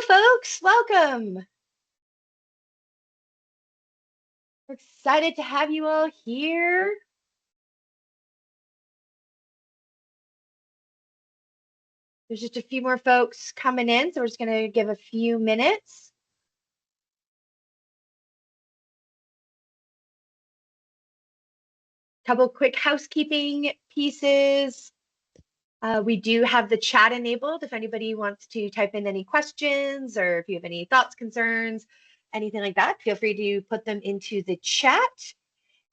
folks, welcome. We're excited to have you all here. There's just a few more folks coming in, so we're just going to give a few minutes. Couple quick housekeeping pieces. We do have the chat enabled if anybody wants to type in any questions or if you have any thoughts, concerns, anything like that, feel free to put them into the chat.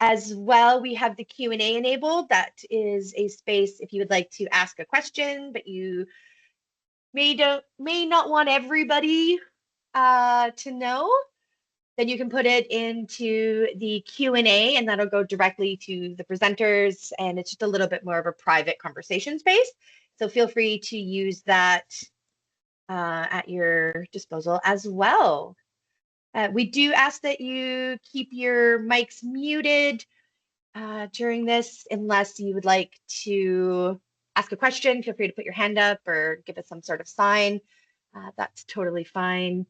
As well, we have the Q&A enabled. That is a space if you would like to ask a question, but you may not want everybody to know, then you can put it into the Q&A and that'll go directly to the presenters, and it's just a little bit more of a private conversation space. So feel free to use that at your disposal as well. We do ask that you keep your mics muted during this unless you would like to ask a question. Feel free to put your hand up or give us some sort of sign. That's totally fine.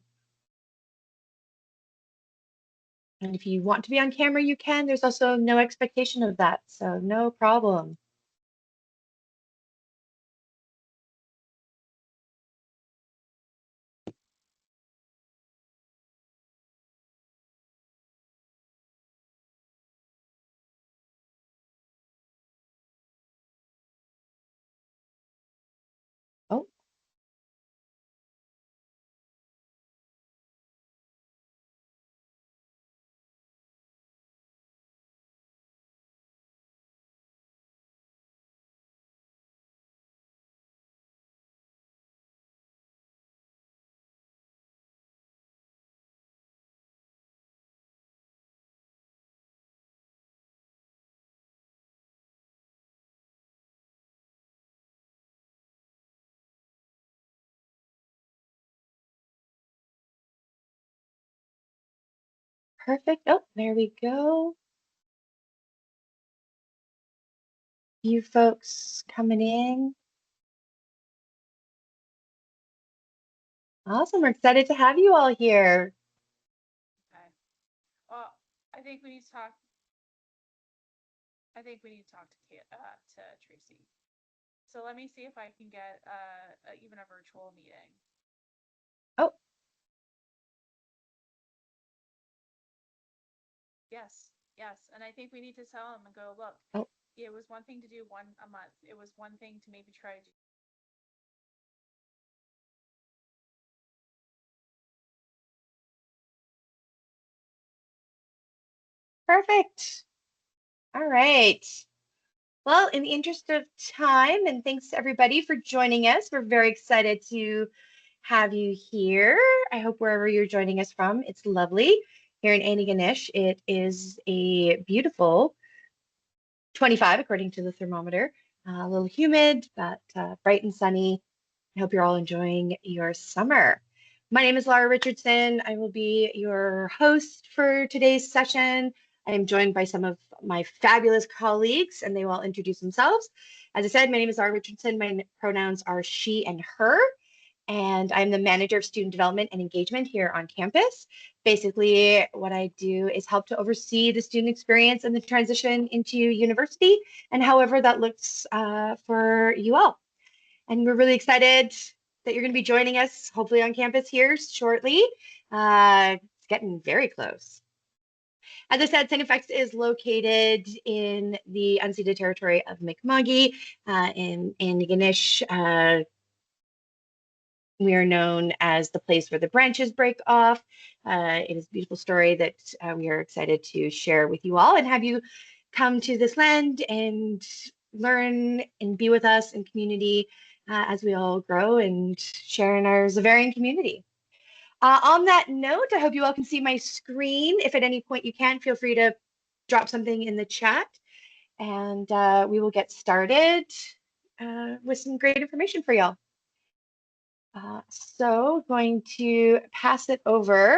And if you want to be on camera, you can. There's also no expectation of that, so no problem. Oh. Perfect. Oh, there we go. You folks coming in. Awesome. We're excited to have you all here. Okay. Well, I think we need to talk. To Tracy. So let me see if I can get even a virtual meeting. Oh. Yes. And I think we need to tell them and go, look, oh. It was one thing to do one a month. It was one thing to maybe try to do. Perfect. All right. Well, in the interest of time, and thanks to everybody for joining us, we're very excited to have you here. I hope wherever you're joining us from, it's lovely. Here in Antigonish, it is a beautiful 25 according to the thermometer. A little humid, but bright and sunny. I hope you're all enjoying your summer. My name is Laura Richardson. I will be your host for today's session. I am joined by some of my fabulous colleagues, and they will introduce themselves. As I said, my name is Laura Richardson. My pronouns are she and her, and I'm the manager of student development and engagement here on campus. Basically, what I do is help to oversee the student experience and the transition into university, and however that looks for you all. And we're really excited that you're going to be joining us, hopefully on campus here shortly. It's getting very close. As I said, StFX is located in the unceded territory of Mi'kmaq in Antigonish. We are known as the place where the branches break off. It is a beautiful story that we are excited to share with you all and have you come to this land and learn and be with us in community as we all grow and share in our Zavarian community. On that note, I hope you all can see my screen. If at any point you can, feel free to drop something in the chat and we will get started with some great information for y'all. So going to pass it over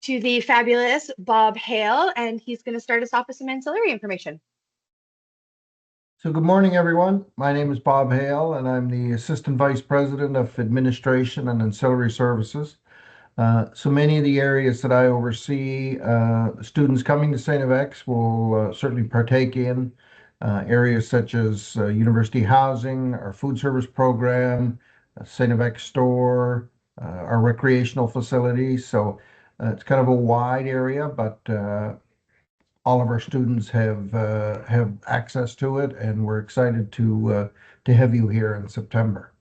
to the fabulous Bob Hale, and he's going to start us off with some ancillary information. So good morning, everyone. My name is Bob Hale, and I'm the Assistant Vice President of Administration and Ancillary Services. So many of the areas that I oversee, students coming to StFX will certainly partake in areas such as university housing, our food service program, StFX store, our recreational facilities. So it's kind of a wide area, but all of our students have access to it, and we're excited to have you here in September.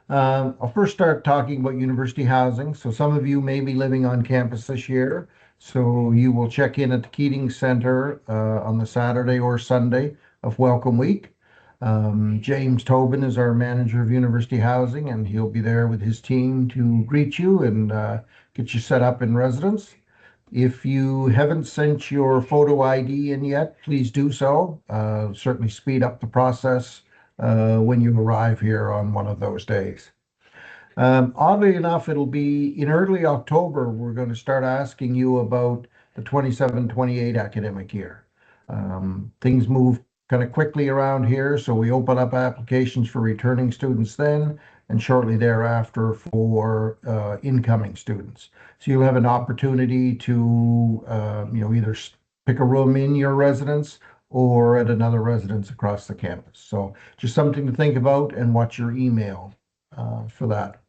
I'll first start talking about university housing. So some of you may be living on campus this year, so you will check in at the Keating Center on the Saturday or Sunday of Welcome Week. James Tobin is our manager of university housing, and he'll be there with his team to greet you and get you set up in residence. If you haven't sent your photo ID in yet, please do so. Certainly speed up the process when you arrive here on one of those days. Oddly enough, it'll be in early October, we're going to start asking you about the 27-28 academic year. Things move kind of quickly around here, so we open up applications for returning students then, and shortly thereafter for incoming students. So you'll have an opportunity to, either pick a room in your residence or at another residence across the campus. So just something to think about, and watch your email for that.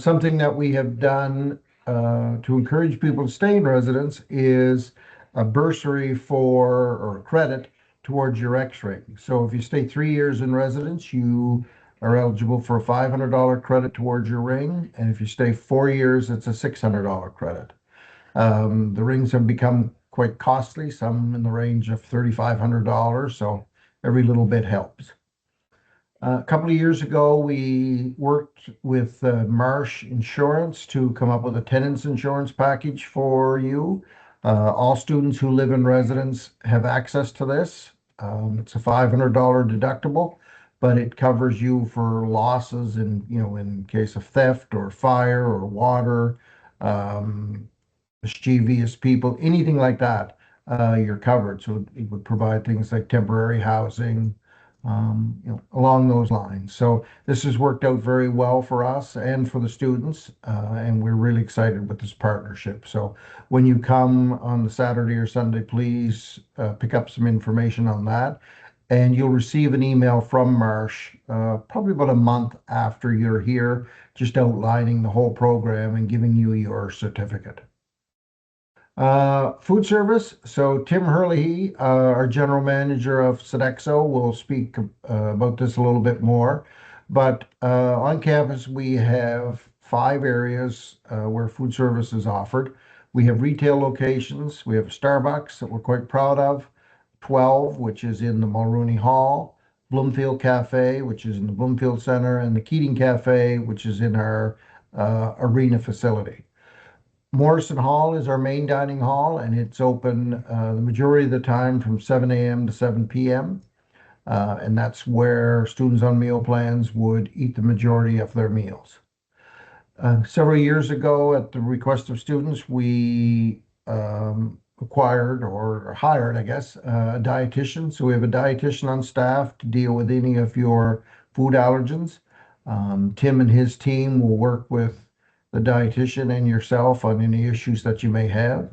Something that we have done to encourage people to stay in residence is a bursary or credit towards your X-ray. So if you stay 3 years in residence, you are eligible for a $500 credit towards your ring. And if you stay 4 years, it's a $600 credit. The rings have become quite costly, some in the range of $3,500. So every little bit helps. A couple of years ago, we worked with Marsh Insurance to come up with a tenants insurance package for you. All students who live in residence have access to this. It's a $500 deductible, but it covers you for losses in case of theft or fire or water, mischievous people, anything like that. You're covered. So it would provide things like temporary housing, along those lines. So this has worked out very well for us and for the students, and we're really excited with this partnership. So when you come on the Saturday or Sunday, please pick up some information on that, and you'll receive an email from Marsh probably about a month after you're here, just outlining the whole program and giving you your certificate. Food service. So Tim Hurley, our general manager of Sodexo, will speak about this a little bit more. But on campus, we have 5 areas where food service is offered. We have retail locations. We have a Starbucks that we're quite proud of, 12, which is in the Mulrooney Hall, Bloomfield Cafe, which is in the Bloomfield Center, and the Keating Cafe, which is in our arena facility. Morrison Hall is our main dining hall, and it's open the majority of the time from 7 a.m. to 7 p.m. And that's where students on meal plans would eat the majority of their meals. Several years ago, at the request of students, we acquired or hired, I guess, a dietitian. So we have a dietitian on staff to deal with any of your food allergens. Tim and his team will work with the dietitian and yourself on any issues that you may have.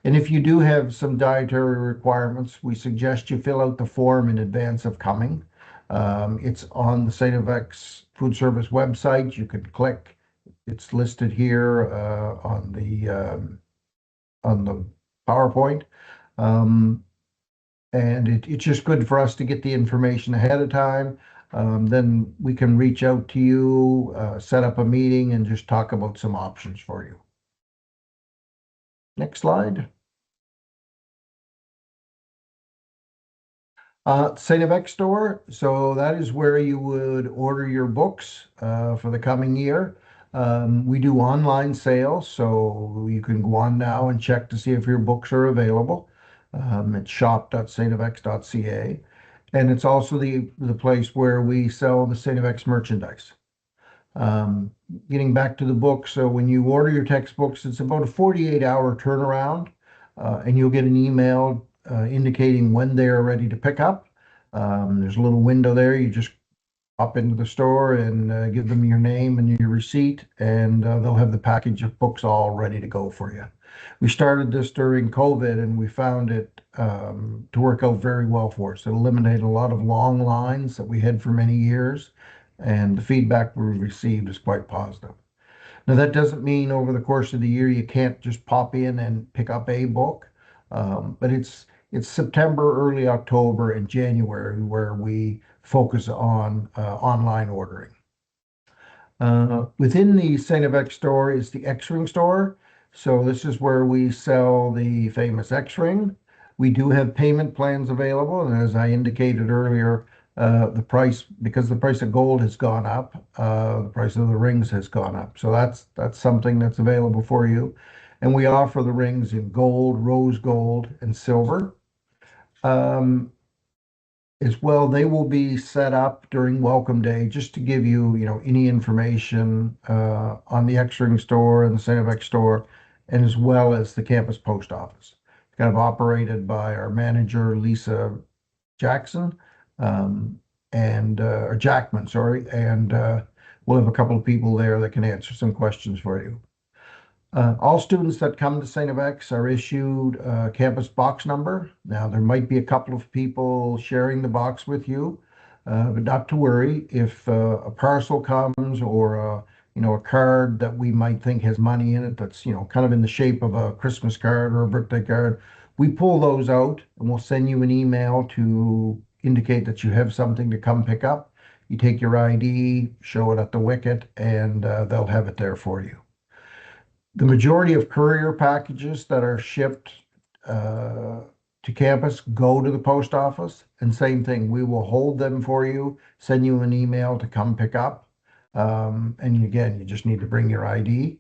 And if you do have some dietary requirements, we suggest you fill out the form in advance of coming. It's on the StFX Food Service website. You can click. It's listed here on the PowerPoint. And it's just good for us to get the information ahead of time. Then we can reach out to you, set up a meeting, and just talk about some options for you. Next slide. StFX store. So that is where you would order your books for the coming year. We do online sales, so you can go on now and check to see if your books are available. It's shop.stfx.ca. And it's also the place where we sell the StFX merchandise. Getting back to the book, so when you order your textbooks, it's about a 48-hour turnaround, and you'll get an email indicating when they are ready to pick up. There's a little window there. You just hop into the store and give them your name and your receipt, and they'll have the package of books all ready to go for you. We started this during COVID, and we found it to work out very well for us. It eliminated a lot of long lines that we had for many years, and the feedback we received is quite positive. Now, that doesn't mean over the course of the year you can't just pop in and pick up a book, but it's September, early October, and January where we focus on online ordering. Within the StFX store is the X-Ring store. So this is where we sell the famous X-Ring. We do have payment plans available, and as I indicated earlier, because the price of gold has gone up, the price of the rings has gone up. So that's something that's available for you. And we offer the rings in gold, rose gold, and silver. As well, they will be set up during Welcome Day just to give you, any information on the X-Ring store and the StFX store, and as well as the campus post office. Kind of operated by our manager, Lisa Jackson, or Jackman, sorry, and we'll have a couple of people there that can answer some questions for you. All students that come to StFX are issued a campus box number. Now, there might be a couple of people sharing the box with you, but not to worry. If a parcel comes or a card that we might think has money in it that's kind of in the shape of a Christmas card or a birthday card, we pull those out and we'll send you an email to indicate that you have something to come pick up. You take your ID, show it at the wicket, and they'll have it there for you. The majority of courier packages that are shipped to campus go to the post office, and same thing, we will hold them for you, send you an email to come pick up. And again, you just need to bring your ID.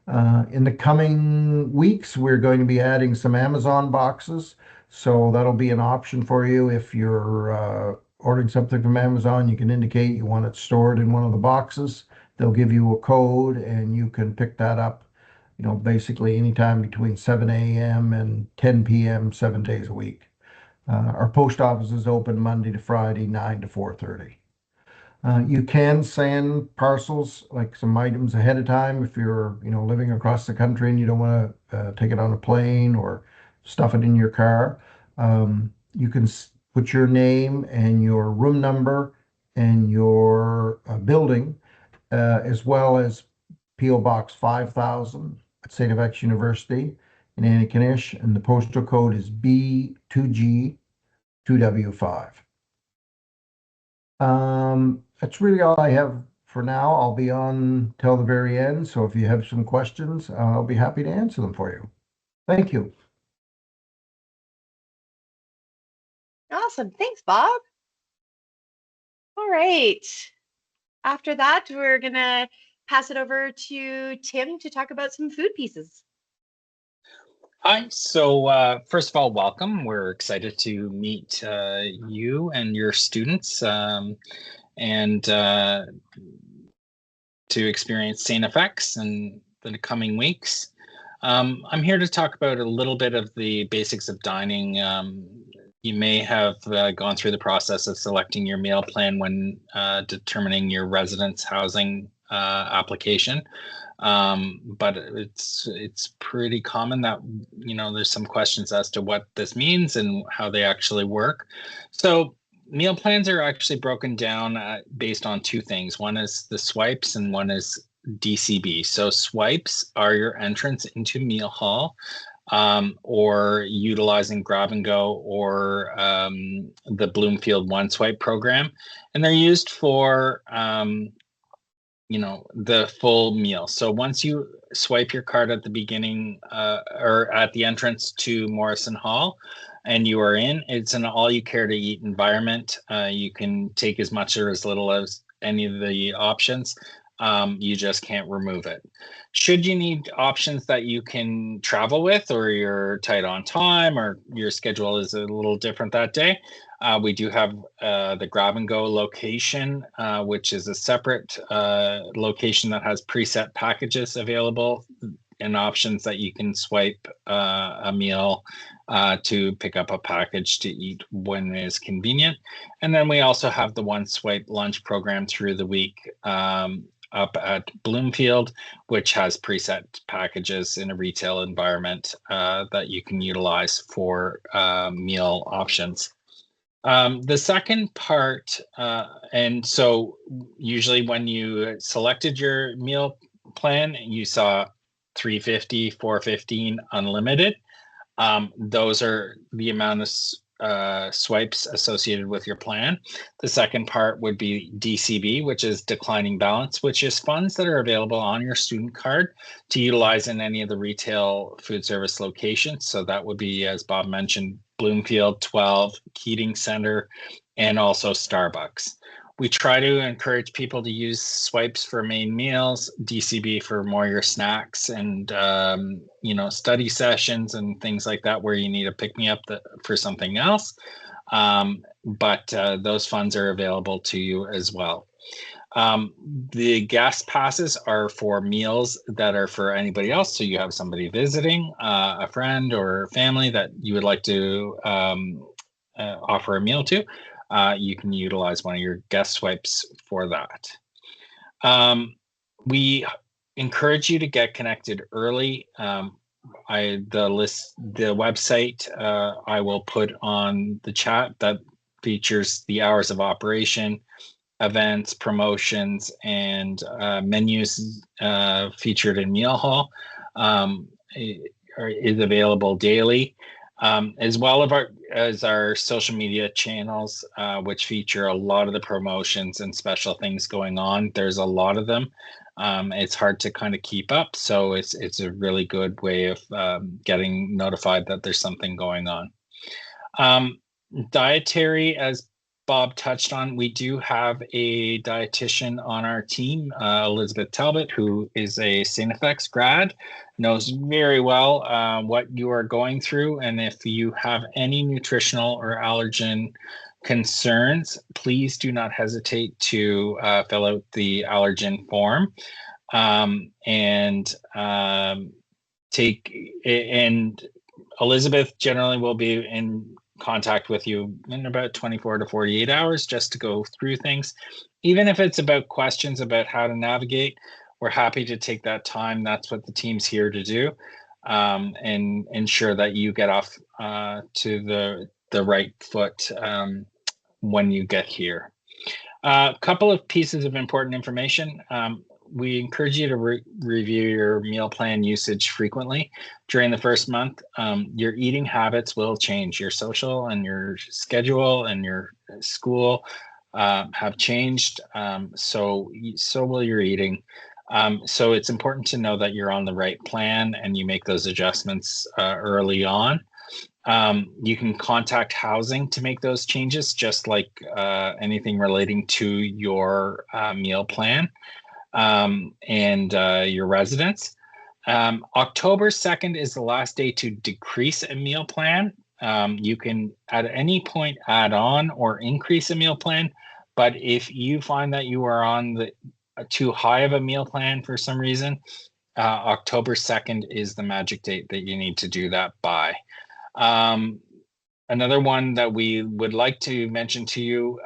In the coming weeks, we're going to be adding some Amazon boxes, so that'll be an option for you. If you're ordering something from Amazon, you can indicate you want it stored in one of the boxes. They'll give you a code, and you can pick that up basically anytime between 7 a.m. and 10 p.m., 7 days a week. Our post office is open Monday to Friday, 9 to 4:30. You can send parcels, like some items ahead of time if you're, living across the country and you don't want to take it on a plane or stuff it in your car. You can put your name and your room number and your building, as well as P.O. Box 5000 at StFX University in Antigonish, and the postal code is B2G2W5. That's really all I have for now. I'll be on till the very end, so if you have some questions, I'll be happy to answer them for you. Thank you. Awesome. Thanks, Bob. All right. After that, we're going to pass it over to Tim to talk about some food pieces. Hi. So first of all, welcome. We're excited to meet you and your students and to experience StFX in the coming weeks. I'm here to talk about a little bit of the basics of dining. You may have gone through the process of selecting your meal plan when determining your residence housing application. But it's pretty common that, there's some questions as to what this means and how they actually work. So meal plans are actually broken down based on two things. One is the swipes and one is DCB. So swipes are your entrance into meal hall, or utilizing grab and go or the Bloomfield One Swipe program. And they're used for the full meal. So once you swipe your card at the beginning or at the entrance to Morrison Hall and you are in, it's an all you care to eat environment. You can take as much or as little as any of the options. You just can't remove it. Should you need options that you can travel with, or you're tight on time, or your schedule is a little different that day, we do have the grab and go location, which is a separate location that has preset packages available and options that you can swipe a meal to pick up a package to eat when it is convenient. And then we also have the One Swipe lunch program through the week up at Bloomfield, which has preset packages in a retail environment that you can utilize for meal options. The second part, and so usually when you selected your meal plan, you saw $3.50, $4.15 unlimited. Those are the amount of swipes associated with your plan. The second part would be DCB, which is declining balance, which is funds that are available on your student card to utilize in any of the retail food service locations. So that would be, as Bob mentioned, Bloomfield, 12, Keating Center, and also Starbucks. We try to encourage people to use swipes for main meals, DCB for more your snacks and study sessions and things like that where you need to pick me up for something else. But those funds are available to you as well. The guest passes are for meals that are for anybody else. So you have somebody visiting, a friend or family that you would like to offer a meal to. You can utilize one of your guest swipes for that. We encourage you to get connected early. The website I will put on the chat that features the hours of operation, events, promotions, and menus featured in Meal Hall is available daily. As well as our social media channels, which feature a lot of the promotions and special things going on. There's a lot of them. It's hard to kind of keep up, so it's a really good way of getting notified that there's something going on. Dietary, as Bob touched on, we do have a dietitian on our team, Elizabeth Talbot, who is a StFX grad, knows very well what you are going through. And if you have any nutritional or allergen concerns, please do not hesitate to fill out the allergen form and Elizabeth generally will be in contact with you in about 24 to 48 hours just to go through things. Even if it's about questions about how to navigate, we're happy to take that time. That's what the team's here to do, and ensure that you get off to the right foot when you get here. A couple of pieces of important information. We encourage you to review your meal plan usage frequently during the first month. Your eating habits will change. Your social and your schedule and your school have changed. So will your eating. So it's important to know that you're on the right plan and you make those adjustments early on. You can contact housing to make those changes, just like anything relating to your meal plan. And your residence. October 2nd is the last day to decrease a meal plan. You can at any point add on or increase a meal plan, but if you find that you are on the too high of a meal plan for some reason, October 2nd is the magic date that you need to do that by. Another one that we would like to mention to you,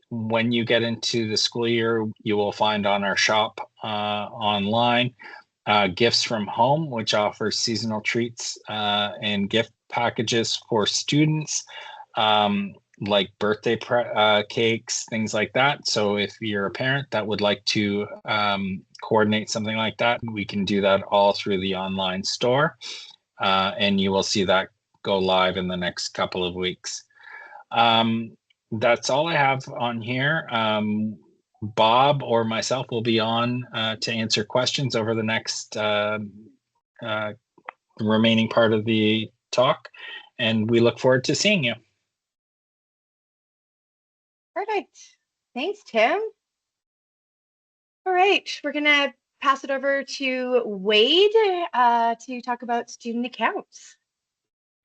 when you get into the school year, you will find on our shop online Gifts from Home, which offers seasonal treats and gift packages for students, like birthday cakes, things like that. So if you're a parent that would like to coordinate something like that, we can do that all through the online store. And you will see that go live in the next couple of weeks. That's all I have on here. Bob or myself will be on to answer questions over the next remaining part of the talk, and we look forward to seeing you. Perfect. Thanks, Tim. All right, we're going to pass it over to Wade to talk about student accounts.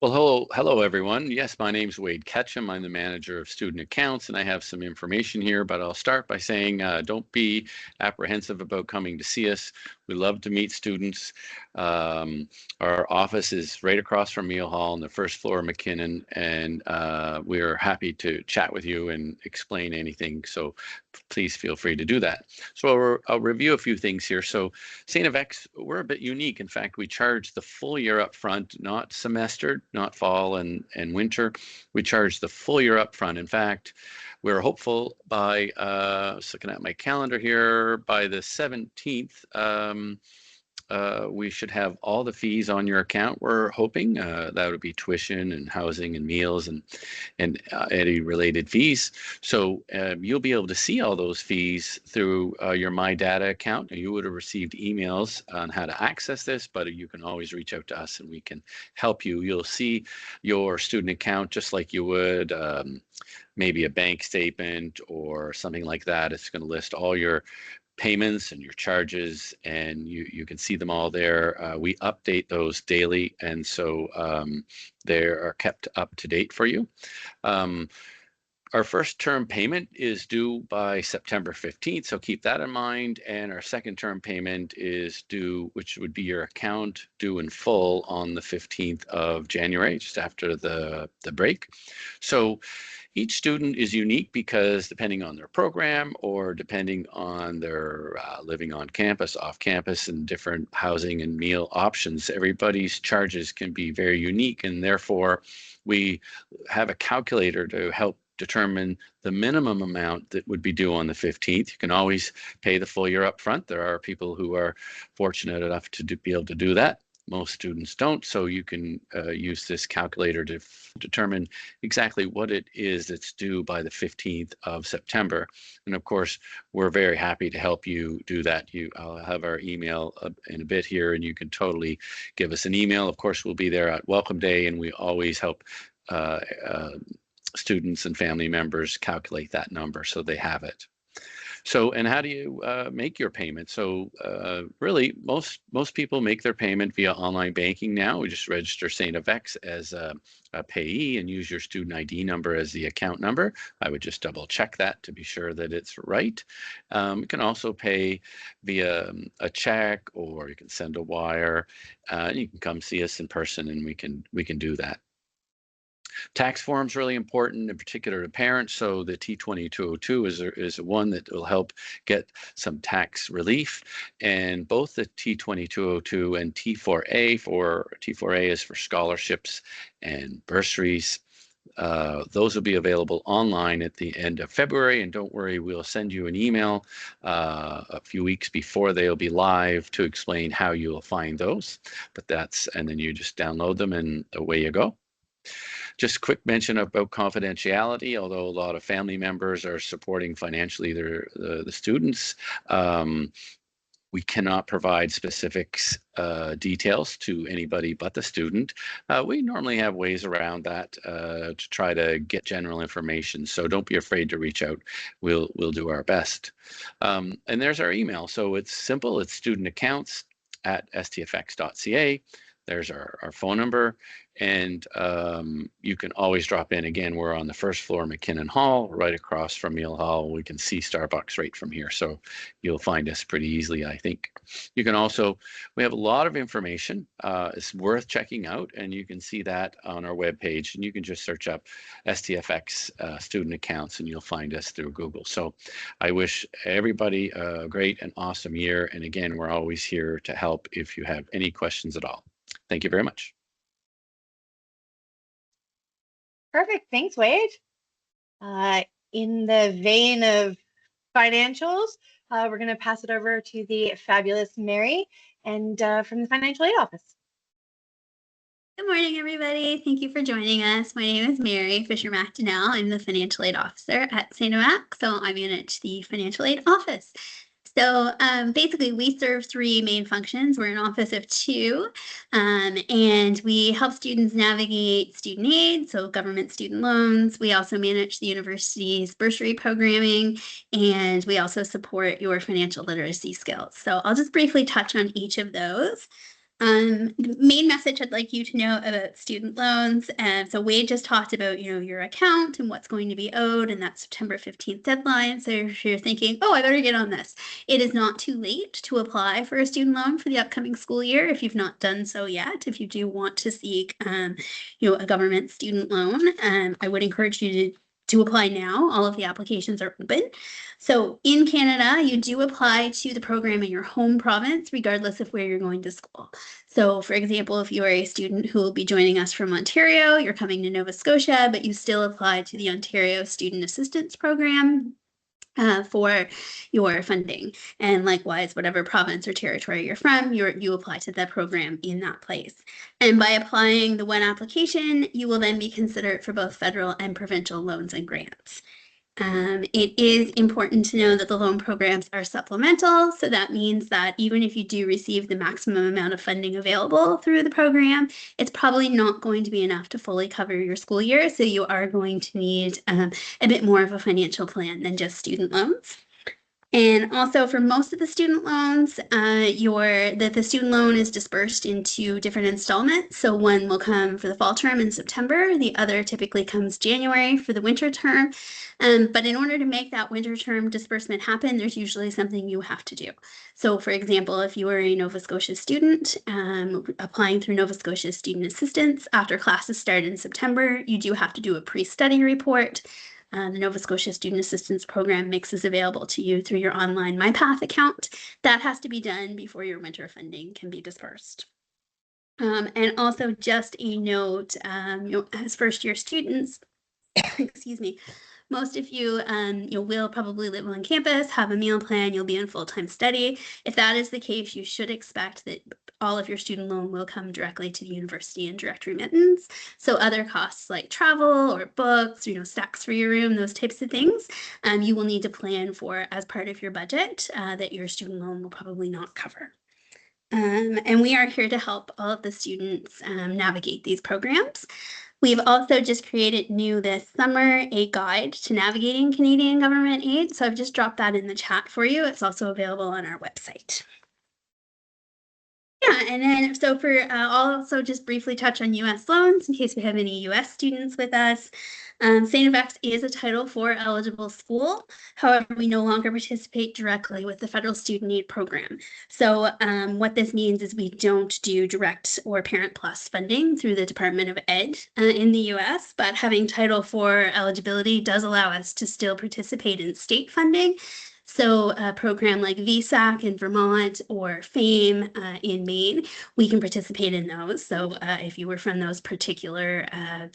Well, hello everyone. Yes, my name's Wade Ketchum. I'm the manager of student accounts, and I have some information here, but I'll start by saying don't be apprehensive about coming to see us. We love to meet students. Our office is right across from Meal Hall on the first floor of McKinnon, and we're happy to chat with you and explain anything. So please feel free to do that. So I'll review a few things here. So StFX, we're a bit unique. In fact, we charge the full year up front, not semestered, not fall and winter. We charge the full year up front. In fact, we're hopeful by, just looking at my calendar here, by the 17th, we should have all the fees on your account. We're hoping that would be tuition and housing and meals and any related fees. So you'll be able to see all those fees through your My Data account. You would have received emails on how to access this, but you can always reach out to us and we can help you. You'll see your student account just like you would maybe a bank statement or something like that. It's going to list all your payments and your charges, and you can see them all there. We update those daily, and so they are kept up to date for you. Our first term payment is due by September 15th, so keep that in mind. And our second term payment is due, which would be your account due in full on the 15th of January, just after the break. So each student is unique because depending on their program or depending on their living on campus, off campus, and different housing and meal options, everybody's charges can be very unique, and therefore we have a calculator to help determine the minimum amount that would be due on the 15th. You can always pay the full year up front. There are people who are fortunate enough to be able to do that. Most students don't, so you can use this calculator to determine exactly what it is that's due by the 15th of September. And of course, we're very happy to help you do that. I'll have our email in a bit here, and you can totally give us an email. Of course, we'll be there at Welcome Day, and we always help students and family members calculate that number so they have it. So, and how do you make your payment? So really, most people make their payment via online banking now. We just register StFX as a payee and use your student ID number as the account number. I would just double check that to be sure that it's right. You can also pay via a check, or you can send a wire. You can come see us in person, and we can do that. Tax forms really important, in particular to parents. So the T2202 is one that will help get some tax relief. And both the T2202 and T4A is for scholarships and bursaries. Those will be available online at the end of February, and don't worry, we'll send you an email a few weeks before they'll be live to explain how you will find those. And then you just download them and away you go. Just a quick mention about confidentiality. Although a lot of family members are supporting financially the students, we cannot provide specifics details to anybody but the student. We normally have ways around that to try to get general information. So don't be afraid to reach out. We'll do our best. And there's our email. So it's simple. It's studentaccounts@stfx.ca. There's our phone number, and you can always drop in. Again, we're on the first floor, McKinnon Hall, right across from Meal Hall. We can see Starbucks right from here, so you'll find us pretty easily, I think. You can also, we have a lot of information. It's worth checking out, and you can see that on our webpage, and you can just search up StFX student accounts, and you'll find us through Google. So I wish everybody a great and awesome year, and again, we're always here to help if you have any questions at all. Thank you very much. Perfect. Thanks, Wade. In the vein of financials, we're going to pass it over to the fabulous Mary and from the Financial Aid Office. Good morning, everybody. Thank you for joining us. My name is Mary Fisher-McDonnell. I'm the Financial Aid Officer at StFX, so I manage the Financial Aid Office. So basically, we serve three main functions. We're an office of two, and we help students navigate student aid, so government student loans. We also manage the university's bursary programming, and we also support your financial literacy skills. So I'll just briefly touch on each of those. The main message I'd like you to know about student loans. So Wade just talked about, your account and what's going to be owed and that September 15th deadline. So if you're thinking, oh, I better get on this, it is not too late to apply for a student loan for the upcoming school year if you've not done so yet. If you do want to seek, a government student loan, I would encourage you to apply now. All of the applications are open. So in Canada, you do apply to the program in your home province, regardless of where you're going to school. So for example, if you are a student who will be joining us from Ontario, you're coming to Nova Scotia, but you still apply to the Ontario Student Assistance Program for your funding. And likewise, whatever province or territory you're from, you apply to that program in that place. And by applying the one application, you will then be considered for both federal and provincial loans and grants. It is important to know that the loan programs are supplemental. So that means that even if you do receive the maximum amount of funding available through the program, it's probably not going to be enough to fully cover your school year. So you are going to need a bit more of a financial plan than just student loans. And also for most of the student loans, the student loan is dispersed into different installments. So one will come for the fall term in September, the other typically comes January for the winter term. But in order to make that winter term disbursement happen, there's usually something you have to do. So for example, if you are a Nova Scotia student applying through Nova Scotia Student Assistance, after classes start in September, you do have to do a pre-study report. The Nova Scotia Student Assistance Program makes this available to you through your online MyPath account. That has to be done before your winter funding can be dispersed. And also just a note, as first-year students, excuse me, most of you will probably live on campus, have a meal plan, you'll be in full-time study. If that is the case, you should expect that all of your student loan will come directly to the university in direct remittance. So other costs like travel or books, stacks for your room, those types of things, you will need to plan for as part of your budget that your student loan will probably not cover. And we are here to help all of the students navigate these programs. We've also just created new this summer a guide to navigating Canadian government aid. So I've just dropped that in the chat for you. It's also available on our website. Yeah, and then so I'll also just briefly touch on U.S. loans in case we have any U.S. students with us. StFX is a Title IV eligible school. However, we no longer participate directly with the federal student aid program. So what this means is we don't do direct or Parent Plus funding through the Department of Ed in the U.S., but having Title IV eligibility does allow us to still participate in state funding. So a program like VSAC in Vermont or FAME in Maine, we can participate in those. So if you were from those particular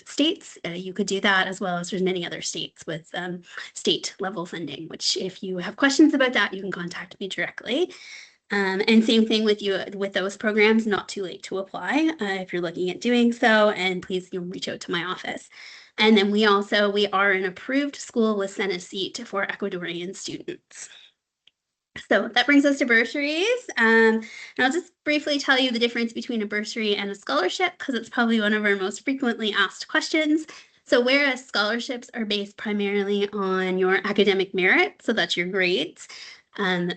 states, you could do that, as well as there's many other states with state level funding, which if you have questions about that, you can contact me directly. And same thing with those programs, not too late to apply if you're looking at doing so, and please reach out to my office. And then we are an approved school with Senate seat for Ecuadorian students. So that brings us to bursaries. And I'll just briefly tell you the difference between a bursary and a scholarship, because it's probably one of our most frequently asked questions. So whereas scholarships are based primarily on your academic merit, so that's your grades,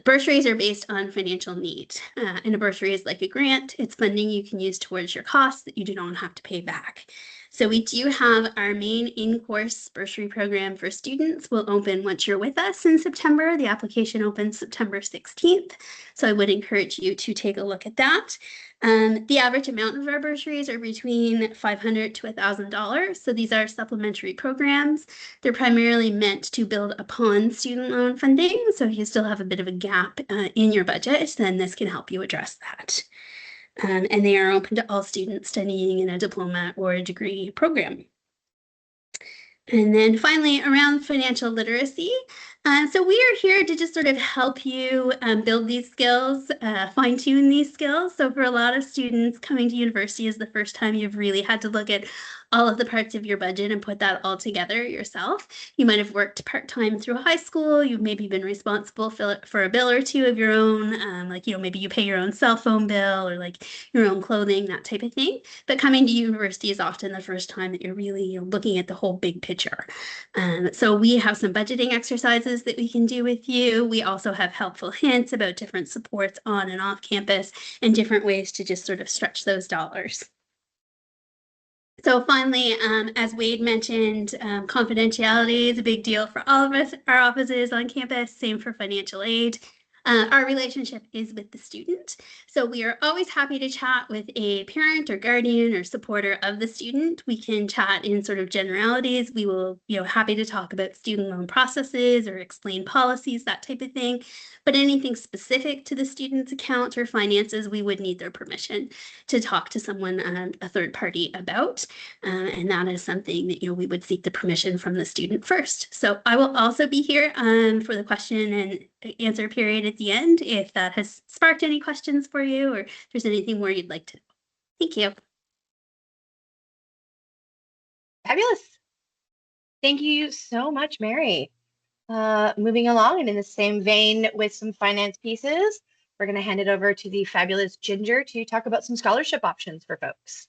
bursaries are based on financial need. And a bursary is like a grant. It's funding you can use towards your costs that you do not have to pay back. So we do have our main in-course bursary program for students will open once you're with us in September. The application opens September 16th. So I would encourage you to take a look at that. The average amount of our bursaries are between $500 to $1,000. So these are supplementary programs. They're primarily meant to build upon student loan funding. So if you still have a bit of a gap in your budget, then this can help you address that. And they are open to all students studying in a diploma or a degree program. And then finally, around financial literacy. So we are here to just sort of help you build these skills, fine-tune these skills. So for a lot of students, coming to university is the first time you've really had to look at all of the parts of your budget and put that all together yourself. You might have worked part-time through high school. You've maybe been responsible for a bill or two of your own, like, maybe you pay your own cell phone bill or like your own clothing, that type of thing. But coming to university is often the first time that you're really looking at the whole big picture. So we have some budgeting exercises that we can do with you. We also have helpful hints about different supports on and off campus and different ways to just sort of stretch those dollars. So finally, as Wade mentioned, confidentiality is a big deal for all of us, our offices on campus, same for financial aid. Our relationship is with the student. So we are always happy to chat with a parent or guardian or supporter of the student. We can chat in sort of generalities. We will, happy to talk about student loan processes or explain policies, that type of thing. But anything specific to the student's account or finances, we would need their permission to talk to someone, a third party about. And that is something that, we would seek the permission from the student first. So I will also be here for the question and answer period at the end if that has sparked any questions for you or if there's anything more you'd like to know. Thank you. Fabulous. Thank you so much, Mary. Moving along, and in the same vein with some finance pieces, we're going to hand it over to the fabulous Ginger to talk about some scholarship options for folks.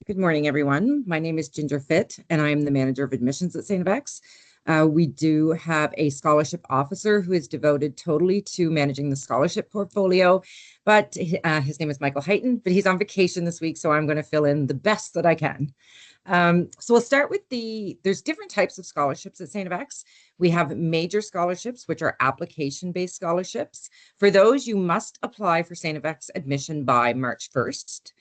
Good morning, everyone. My name is Ginger Fitt, and I'm the manager of admissions at StFX. We do have a scholarship officer who is devoted totally to managing the scholarship portfolio, but his name is Michael Heighton, but he's on vacation this week, so I'm going to fill in the best that I can. So we'll start with there's different types of scholarships at StFX. We have major scholarships, which are application-based scholarships. For those, you must apply for StFX admission by March 1st.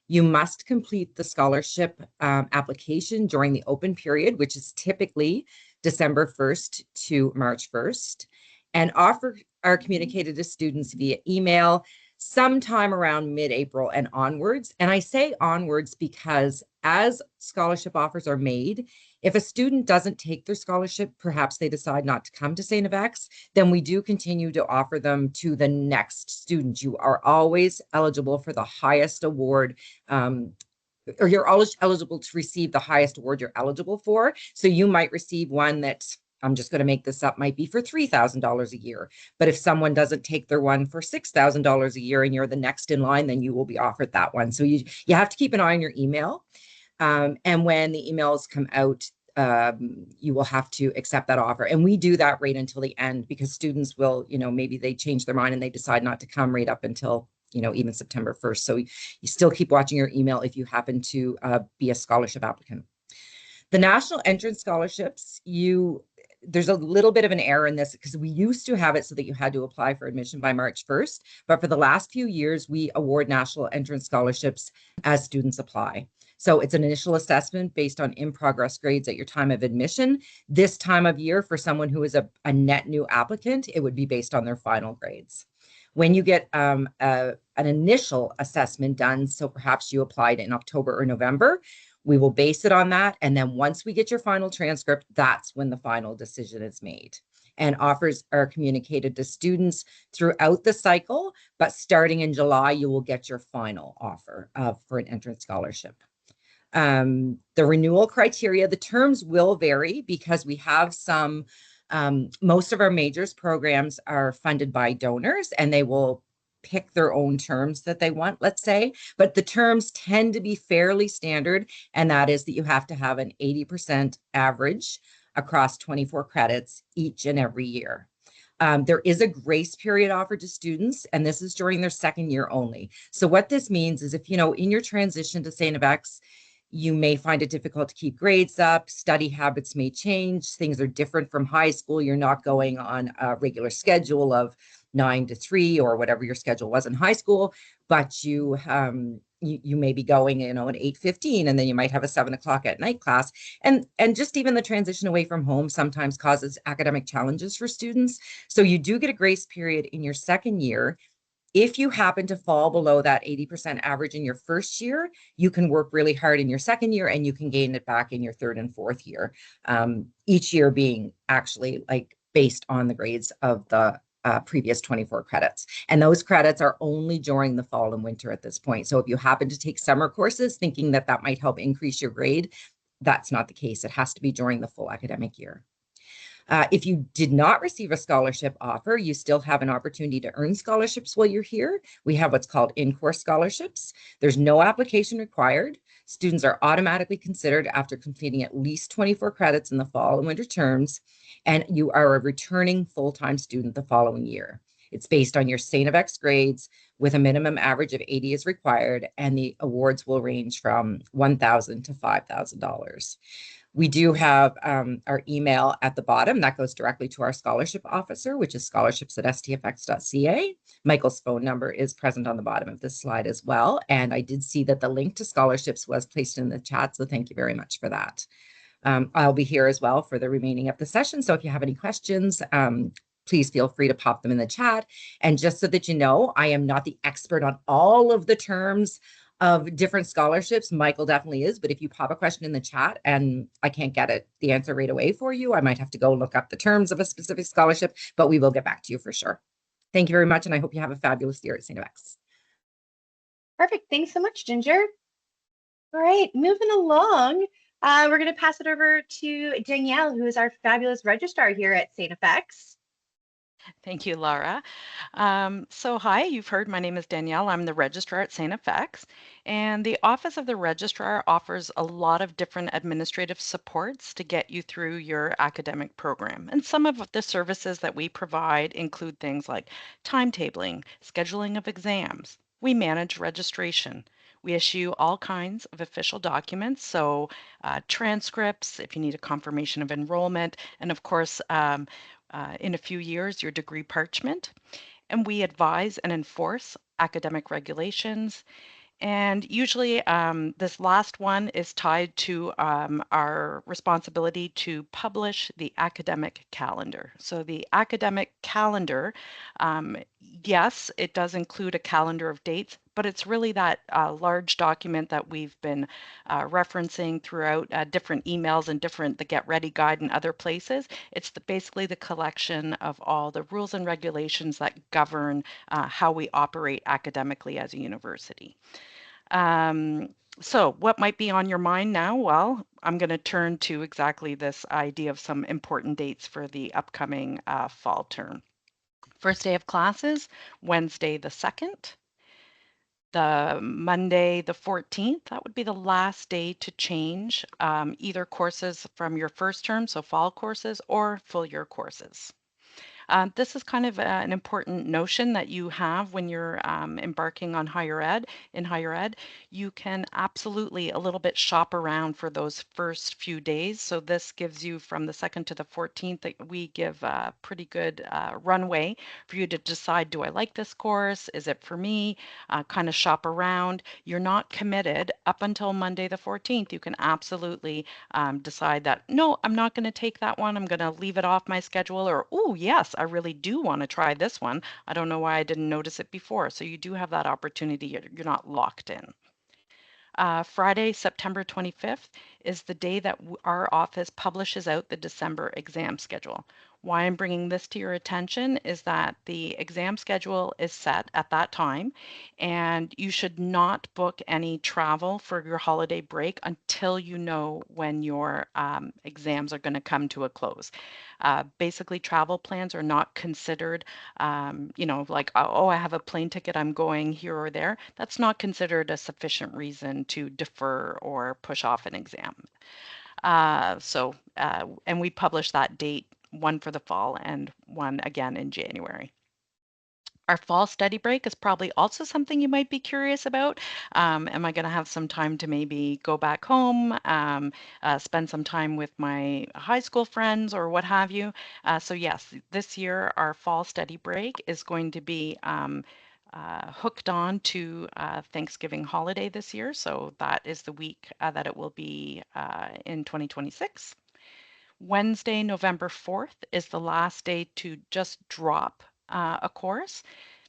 You must complete the scholarship application during the open period, which is typically December 1st to March 1st. And offers are communicated to students via email sometime around mid-April and onwards. And I say onwards because as scholarship offers are made, if a student doesn't take their scholarship, perhaps they decide not to come to StFX, then we do continue to offer them to the next student. You are always eligible for the highest award, or you're always eligible to receive the highest award you're eligible for. So you might receive one that, I'm just going to make this up, might be for $3,000 a year. But if someone doesn't take their one for $6,000 a year and you're the next in line, then you will be offered that one. So you have to keep an eye on your email. And when the emails come out, you will have to accept that offer. And we do that right until the end, because students will, maybe they change their mind and they decide not to come right up until, even September 1st. So you still keep watching your email if you happen to be a scholarship applicant. The national entrance scholarships, there's a little bit of an error in this because we used to have it so that you had to apply for admission by March 1st. But for the last few years, we award national entrance scholarships as students apply. So it's an initial assessment based on in-progress grades at your time of admission. This time of year, for someone who is a net new applicant, it would be based on their final grades. When you get an initial assessment done, so perhaps you applied in October or November, we will base it on that. And then once we get your final transcript, that's when the final decision is made. And offers are communicated to students throughout the cycle, but starting in July, you will get your final offer for an entrance scholarship. The renewal criteria, the terms will vary because we have some, most of our majors programs are funded by donors and they will pick their own terms that they want, let's say, but the terms tend to be fairly standard. And that is that you have to have an 80% average across 24 credits each and every year. There is a grace period offered to students, and this is during their second year only. So what this means is if, in your transition to StFX, you may find it difficult to keep grades up, study habits may change, things are different from high school, you're not going on a regular schedule of 9 to 3 or whatever your schedule was in high school, but you may be going, at 8:15, and then you might have a 7 o'clock at night class. And just even the transition away from home sometimes causes academic challenges for students. So you do get a grace period in your second year. If you happen to fall below that 80% average in your first year, you can work really hard in your second year and you can gain it back in your third and fourth year. Each year being actually based on the grades of the previous 24 credits. And those credits are only during the fall and winter at this point. So if you happen to take summer courses thinking that that might help increase your grade, that's not the case. It has to be during the full academic year. If you did not receive a scholarship offer, you still have an opportunity to earn scholarships while you're here. We have what's called in-course scholarships. There's no application required. Students are automatically considered after completing at least 24 credits in the fall and winter terms, and you are a returning full-time student the following year. It's based on your StFX grades with a minimum average of 80 is required, and the awards will range from $1,000 to $5,000. We do have our email at the bottom that goes directly to our scholarship officer, which is scholarships@stfx.ca. Michael's phone number is present on the bottom of this slide as well. And I did see that the link to scholarships was placed in the chat, so thank you very much for that. I'll be here as well for the remaining of the session. So if you have any questions, please feel free to pop them in the chat. And just so that you know, I am not the expert on all of the terms of different scholarships. Michael definitely is, but if you pop a question in the chat and I can't get the answer right away for you, I might have to go look up the terms of a specific scholarship, but we will get back to you for sure. Thank you very much, and I hope you have a fabulous year at StFX. Perfect. Thanks so much, Ginger. All right, moving along. We're going to pass it over to Danielle, who is our fabulous registrar here at StFX. Thank you, Laura. So hi, you've heard my name is Danielle. I'm the registrar at StFX, and the Office of the Registrar offers a lot of different administrative supports to get you through your academic program. And some of the services that we provide include things like timetabling, scheduling of exams. We manage registration. We issue all kinds of official documents, so transcripts, if you need a confirmation of enrollment, and of course, in a few years, your degree parchment. And we advise and enforce academic regulations. And usually this last one is tied to our responsibility to publish the academic calendar. So the academic calendar, yes, it does include a calendar of dates, but it's really that large document that we've been referencing throughout different emails and the Get Ready Guide and other places. It's basically the collection of all the rules and regulations that govern how we operate academically as a university. So what might be on your mind now? Well, I'm going to turn to exactly this idea of some important dates for the upcoming fall term. First day of classes, Wednesday the 2nd. The Monday the 14th, that would be the last day to change either courses from your first term, so fall courses, or full year courses. This is kind of an important notion that you have when you're embarking on higher ed. In higher ed, you can absolutely a little bit shop around for those first few days. So this gives you from the 2nd to the 14th, that we give a pretty good runway for you to decide, do I like this course? Is it for me? Kind of shop around. You're not committed up until Monday the 14th. You can absolutely decide that, no, I'm not going to take that one. I'm going to leave it off my schedule, or, oh, yes, I really do want to try this one. I don't know why I didn't notice it before. So you do have that opportunity. You're not locked in. Friday, September 25th is the day that our office publishes out the December exam schedule. Why I'm bringing this to your attention is that the exam schedule is set at that time, and you should not book any travel for your holiday break until you know when your exams are going to come to a close. Basically, travel plans are not considered, like, oh, I have a plane ticket, I'm going here or there. That's not considered a sufficient reason to defer or push off an exam. And we publish that date, one for the fall and one again in January. Our fall study break is probably also something you might be curious about. Am I going to have some time to maybe go back home, spend some time with my high school friends or what have you? So yes, this year our fall study break is going to be hooked on to Thanksgiving holiday this year. So that is the week that it will be in 2026. Wednesday, November 4th is the last day to just drop a course.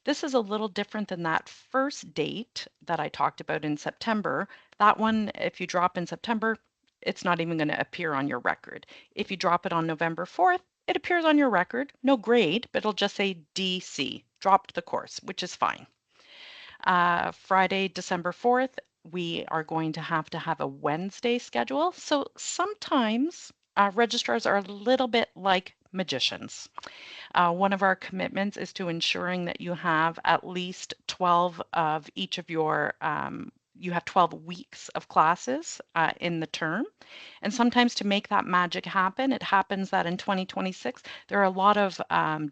This is a little different than that first date that I talked about in September. That one, if you drop in September, it's not even going to appear on your record. If you drop it on November 4th, It appears on your record, no grade, but it'll just say DC, dropped the course, which is fine. Friday, December 4th, we are going to have a Wednesday schedule. So sometimes registrars are a little bit like magicians. One of our commitments is to ensuring that you have at least 12 of each of your you have 12 weeks of classes in the term. And sometimes to make that magic happen, it happens that in 2026, there are a lot of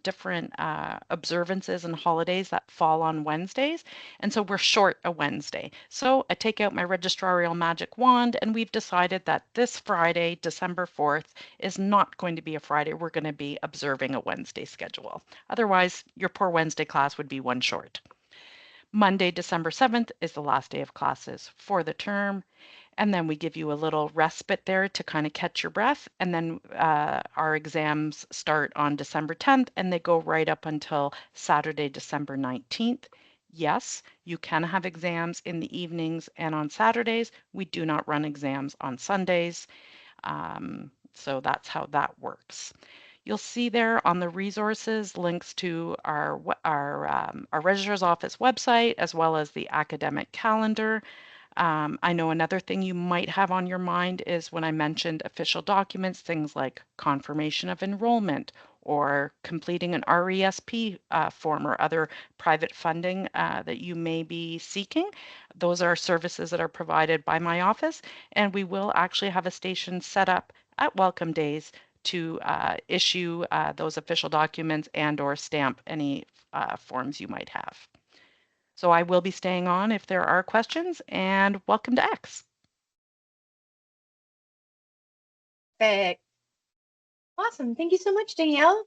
different observances and holidays that fall on Wednesdays. And so we're short a Wednesday. So I take out my registrarial magic wand, and we've decided that this Friday, December 4th, is not going to be a Friday. We're going to be observing a Wednesday schedule. Otherwise, your poor Wednesday class would be one short. Monday, December 7th is the last day of classes for the term. And then we give you a little respite there to kind of catch your breath. And then our exams start on December 10th and they go right up until Saturday, December 19th. Yes, you can have exams in the evenings and on Saturdays. We do not run exams on Sundays. So that's how that works. You'll see there on the resources links to our Registrar's Office website as well as the academic calendar. I know another thing you might have on your mind is when I mentioned official documents, things like confirmation of enrollment or completing an RESP form or other private funding that you may be seeking. Those are services that are provided by my office, and we will actually have a station set up at welcome days to issue those official documents and or stamp any forms you might have. So I will be staying on if there are questions, and welcome to X. Perfect. Awesome. Thank you so much, Danielle.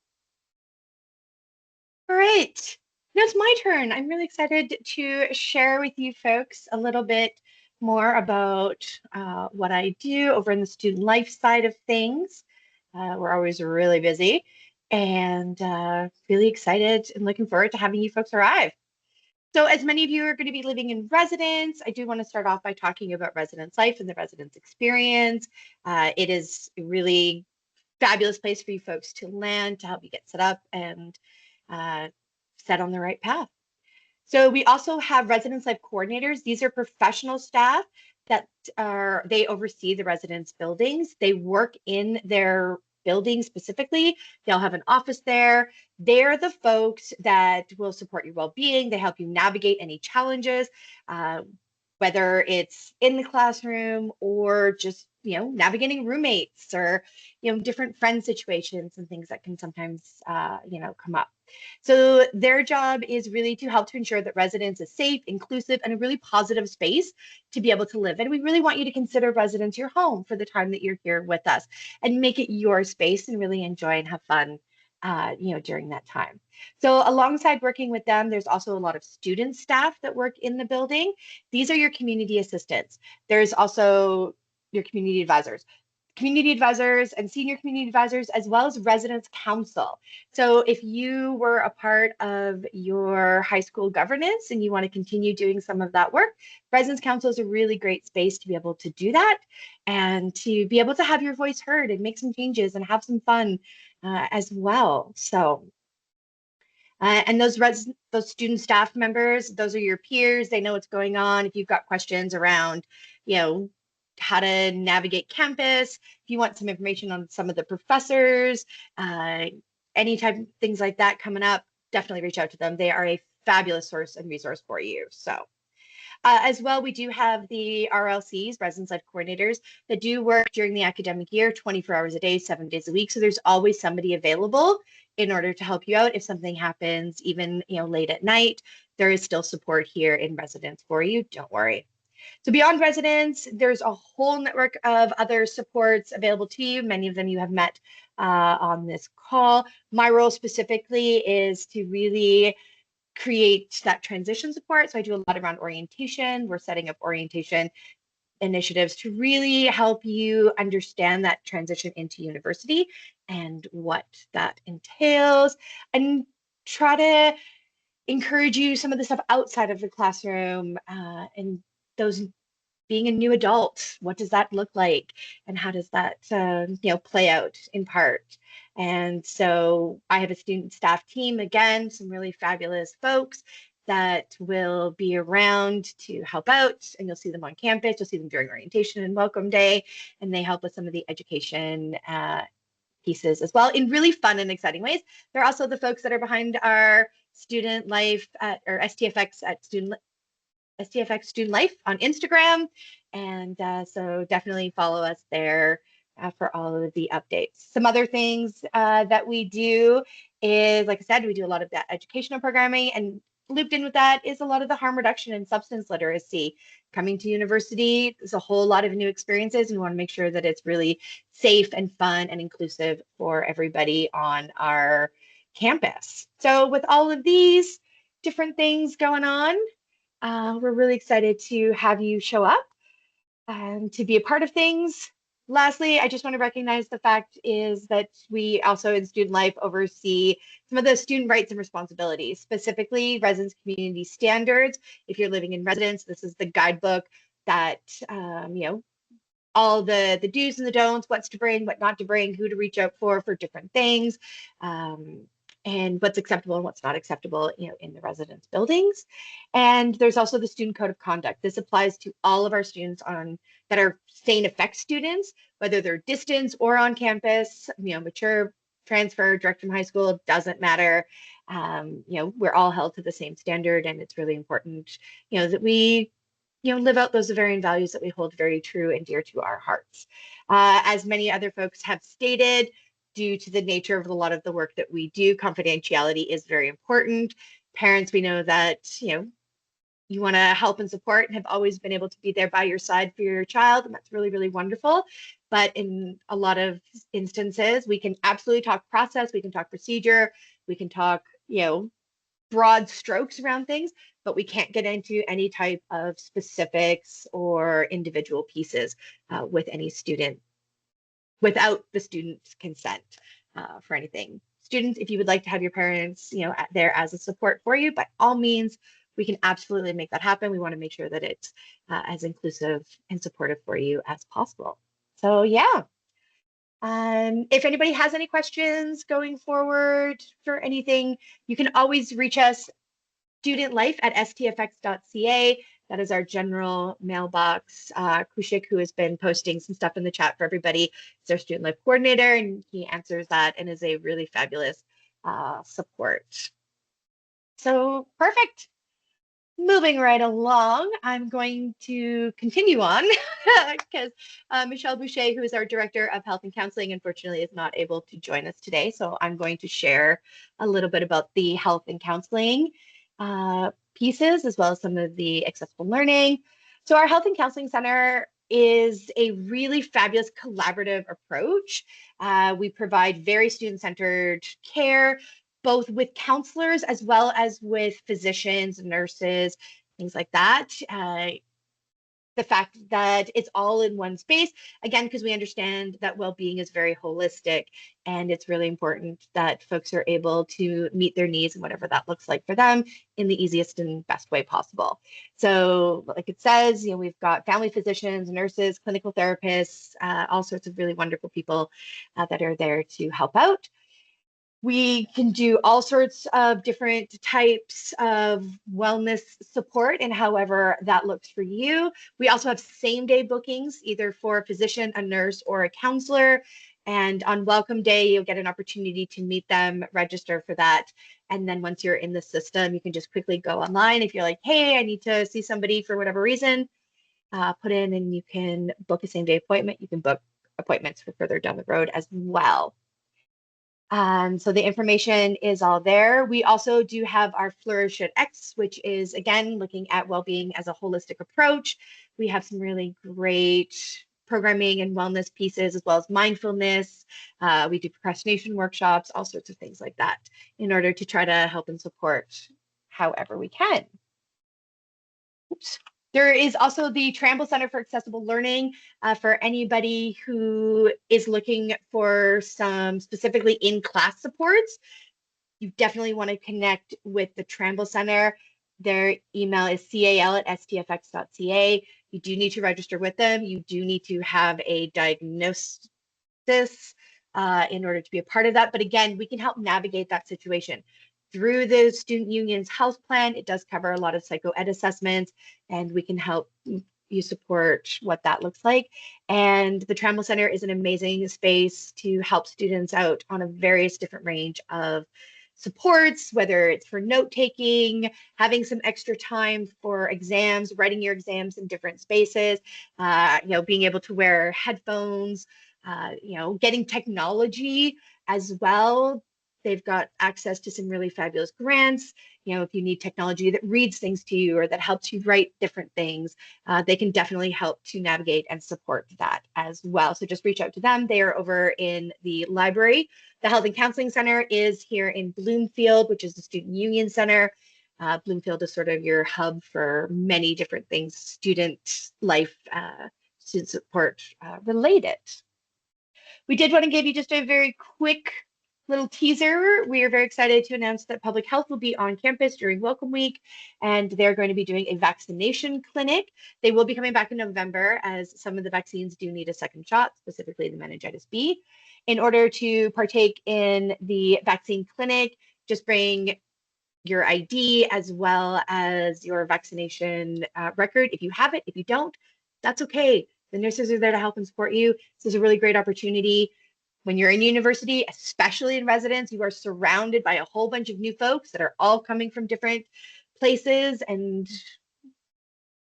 All right. Now it's my turn. I'm really excited to share with you folks a little bit more about what I do over in the student life side of things. We're always really busy and really excited and looking forward to having you folks arrive. So as many of you are going to be living in residence, I do want to start off by talking about residence life and the residence experience. It is a really fabulous place for you folks to land, to help you get set up and set on the right path. So we also have residence life coordinators. These are professional staff that they oversee the residence buildings. They work in their building specifically. They'll have an office there. They're the folks that will support your well-being. They help you navigate any challenges, whether it's in the classroom or just, navigating roommates or, different friend situations and things that can sometimes, come up. So their job is really to help to ensure that residence is safe, inclusive, and a really positive space to be able to live in. We really want you to consider residence your home for the time that you're here with us and make it your space and really enjoy and have fun, during that time. So alongside working with them, there's also a lot of student staff that work in the building. These are your community assistants. There's also your community advisors and senior community advisors, as well as residence council. So if you were a part of your high school governance and you want to continue doing some of that work, residence council is a really great space to be able to do that and to be able to have your voice heard and make some changes and have some fun as well. So and those student staff members, those are your peers. They know what's going on. If you've got questions around, how to navigate campus, if you want some information on some of the professors, any type of things like that coming up, definitely reach out to them. They are a fabulous source and resource for you. So as well, we do have the RLCs, residence life coordinators, that do work during the academic year, 24 hours a day, 7 days a week. So there's always somebody available in order to help you out if something happens, even late at night. There is still support here in residence for you. Don't worry. So beyond residence, there's a whole network of other supports available to you. Many of them you have met on this call. My role specifically is to really create that transition support. So I do a lot around orientation. We're setting up orientation initiatives to really help you understand that transition into university and what that entails, and try to encourage you some of the stuff outside of the classroom and those being a new adult. What does that look like, and how does that play out in part? And so I have a student staff team, again, some really fabulous folks that will be around to help out, and you'll see them on campus. You'll see them during orientation and welcome day, and they help with some of the education pieces as well in really fun and exciting ways. They're also the folks that are behind our student life or StFX at StFX Student Life on Instagram. And so definitely follow us there for all of the updates. Some other things that we do is, like I said, we do a lot of that educational programming, and looped in with that is a lot of the harm reduction and substance literacy. Coming to university, there's a whole lot of new experiences, and we want to make sure that it's really safe and fun and inclusive for everybody on our campus. So with all of these different things going on, we're really excited to have you show up and to be a part of things. Lastly, I just want to recognize the fact is that we also in student life oversee some of the student rights and responsibilities, specifically residence community standards. If you're living in residence, this is the guidebook that, all the do's and the don'ts, what's to bring, what not to bring, who to reach out for different things, and what's acceptable and what's not acceptable, in the residence buildings. And there's also the student code of conduct. This applies to all of our students that are StFX students, whether they're distance or on campus, mature, transfer, direct from high school, doesn't matter. We're all held to the same standard, and it's really important, that we live out those varying values that we hold very true and dear to our hearts. As many other folks have stated, due to the nature of a lot of the work that we do, confidentiality is very important. Parents, we know that, you want to help and support and have always been able to be there by your side for your child, and that's really, really wonderful. But in a lot of instances, we can absolutely talk process, we can talk procedure, we can talk, broad strokes around things, but we can't get into any type of specifics or individual pieces with any student without the student's consent for anything. Students, if you would like to have your parents, there as a support for you, by all means, we can absolutely make that happen. We want to make sure that it's as inclusive and supportive for you as possible. So yeah. If anybody has any questions going forward for anything, you can always reach us, studentlife@stfx.ca. That is our general mailbox. Kushik, who has been posting some stuff in the chat for everybody, is our student life coordinator, and he answers that and is a really fabulous support. So perfect. Moving right along, I'm going to continue on because Michelle Boucher, who is our Director of Health and Counseling, unfortunately is not able to join us today. So I'm going to share a little bit about the health and counseling pieces, as well as some of the accessible learning. So our Health and Counseling Center is a really fabulous collaborative approach. We provide very student-centered care, both with counselors as well as with physicians, nurses, things like that. The fact that it's all in one space, again, because we understand that well-being is very holistic, and it's really important that folks are able to meet their needs and whatever that looks like for them in the easiest and best way possible. So like it says, we've got family physicians, nurses, clinical therapists, all sorts of really wonderful people that are there to help out. We can do all sorts of different types of wellness support and however that looks for you. We also have same-day bookings, either for a physician, a nurse, or a counselor. And on welcome day, you'll get an opportunity to meet them, register for that. And then once you're in the system, you can just quickly go online. If you're like, hey, I need to see somebody for whatever reason, put in and you can book a same-day appointment. You can book appointments for further down the road as well. So the information is all there. We also do have our Flourish at X, which is, again, looking at well-being as a holistic approach. We have some really great programming and wellness pieces, as well as mindfulness. We do procrastination workshops, all sorts of things like that, in order to try to help and support however we can. Oops. There is also the Tramble Center for Accessible Learning for anybody who is looking for some specifically in-class supports. You definitely want to connect with the Tramble Center. Their email is cal@stfx.ca. You do need to register with them. You do need to have a diagnosis in order to be a part of that. But again, we can help navigate that situation through the student union's health plan. It does cover a lot of psycho-ed assessments, and we can help you support what that looks like. And the Trammell Center is an amazing space to help students out on a various different range of supports, whether it's for note taking, having some extra time for exams, writing your exams in different spaces, being able to wear headphones, getting technology as well. They've got access to some really fabulous grants. If you need technology that reads things to you or that helps you write different things, they can definitely help to navigate and support that as well. So just reach out to them. They are over in the library. The Health and Counseling Center is here in Bloomfield, which is the Student Union Center. Bloomfield is sort of your hub for many different things, student life, student support related. We did want to give you just a very quick little teaser. We are very excited to announce that Public Health will be on campus during Welcome Week, and they're going to be doing a vaccination clinic. They will be coming back in November, as some of the vaccines do need a second shot, specifically the meningitis B. In order to partake in the vaccine clinic, just bring your ID as well as your vaccination record. If you have it, if you don't, that's okay. The nurses are there to help and support you. This is a really great opportunity. When you're in university, especially in residence, you are surrounded by a whole bunch of new folks that are all coming from different places and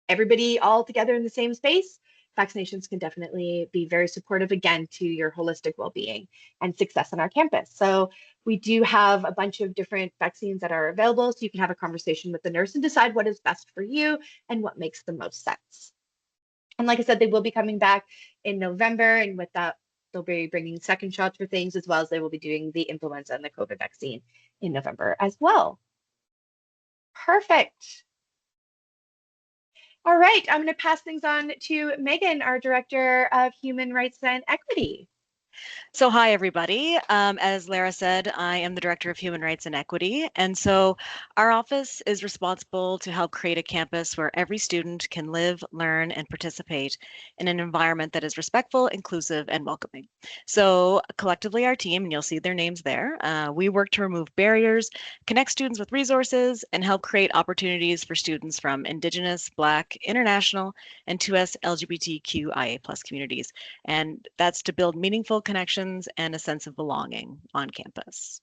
everybody all together in the same space. Vaccinations can definitely be very supportive, again, to your holistic well-being and success on our campus. So we do have a bunch of different vaccines that are available, so you can have a conversation with the nurse and decide what is best for you and what makes the most sense. And like I said, they will be coming back in November, and with that, they'll be bringing second shots for things, as well as they will be doing the influenza and the COVID vaccine in November as well. Perfect. All right, I'm going to pass things on to Megan, our Director of Human Rights and Equity. So hi, everybody. As Lara said, I am the Director of Human Rights and Equity. And so our office is responsible to help create a campus where every student can live, learn, and participate in an environment that is respectful, inclusive, and welcoming. So collectively, our team, and you'll see their names there, we work to remove barriers, connect students with resources, and help create opportunities for students from Indigenous, Black, International, and 2S LGBTQIA+ communities. And that's to build meaningful connections and a sense of belonging on campus.